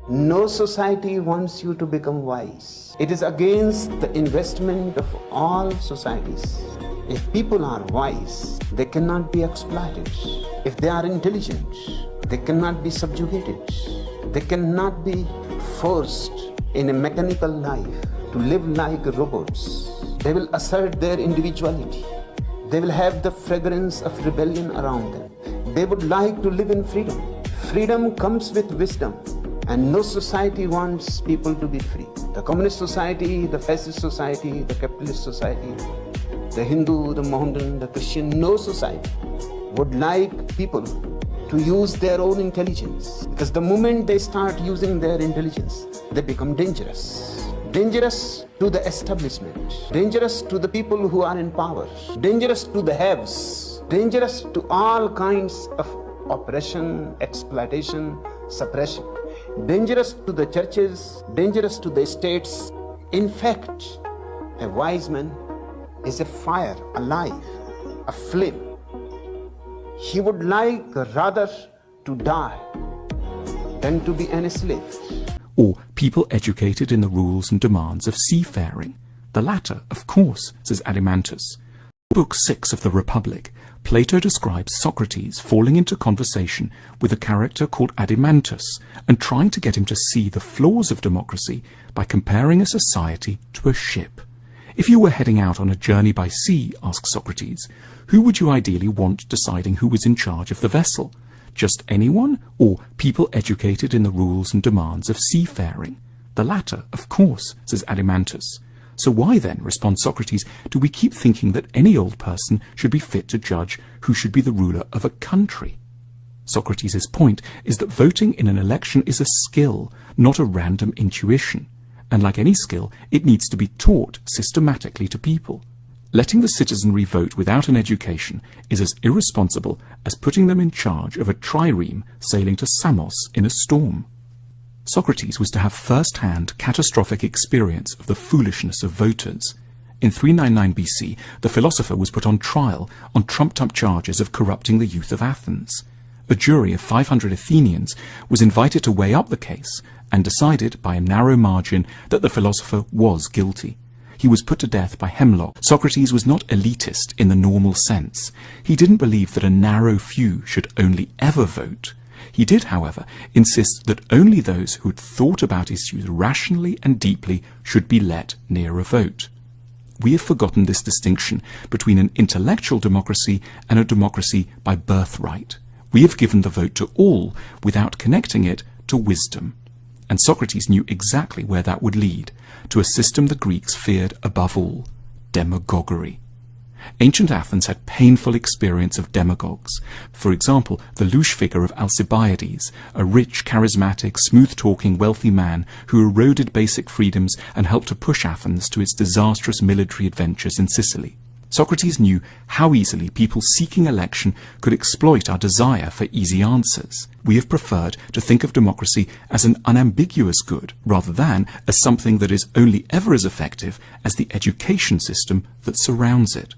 No society wants you to become wise. It is against the investment of all societies. If people are wise, they cannot be exploited. If they are intelligent, they cannot be subjugated. They cannot be forced in a mechanical life to live like robots. They will assert their individuality. They will have the fragrance of rebellion around them. They would like to live in freedom. Freedom comes with wisdom, and no society wants people to be free. The communist society, the fascist society, the capitalist society, the Hindu, the Mohammedan, the Christian, no society would like people to use their own intelligence, because the moment they start using their intelligence, they become dangerous. Dangerous to the establishment, dangerous to the people who are in power, dangerous to the haves, dangerous to all kinds of oppression, exploitation, suppression, dangerous to the churches, dangerous to the states. In fact, a wise man is a fire, alive, a flame. He would like rather to die than to be enslaved. Or people educated in the rules and demands of seafaring. The latter, of course, says Adimantus. In Book 6 of the Republic, Plato describes Socrates falling into conversation with a character called Adimantus and trying to get him to see the flaws of democracy by comparing a society to a ship. If you were heading out on a journey by sea, asks Socrates, who would you ideally want deciding who was in charge of the vessel? Just anyone, or people educated in the rules and demands of seafaring? The latter, of course, says Adimantus. So why then, responds Socrates, do we keep thinking that any old person should be fit to judge who should be the ruler of a country? Socrates' point is that voting in an election is a skill, not a random intuition. And like any skill, it needs to be taught systematically to people. Letting the citizenry vote without an education is as irresponsible as putting them in charge of a trireme sailing to Samos in a storm. Socrates was to have first-hand catastrophic experience of the foolishness of voters. In 399 BC, the philosopher was put on trial on trumped-up charges of corrupting the youth of Athens. A jury of 500 Athenians was invited to weigh up the case and decided by a narrow margin that the philosopher was guilty. He was put to death by hemlock. Socrates was not elitist in the normal sense. He didn't believe that a narrow few should only ever vote. He did, however, insist that only those who had thought about issues rationally and deeply should be let near a vote. We have forgotten this distinction between an intellectual democracy and a democracy by birthright. We have given the vote to all without connecting it to wisdom. And Socrates knew exactly where that would lead, to a system the Greeks feared above all, demagoguery. Ancient Athens had painful experience of demagogues. For example, the louche figure of Alcibiades, a rich, charismatic, smooth-talking, wealthy man who eroded basic freedoms and helped to push Athens to its disastrous military adventures in Sicily. Socrates knew how easily people seeking election could exploit our desire for easy answers. We have preferred to think of democracy as an unambiguous good, rather than as something that is only ever as effective as the education system that surrounds it.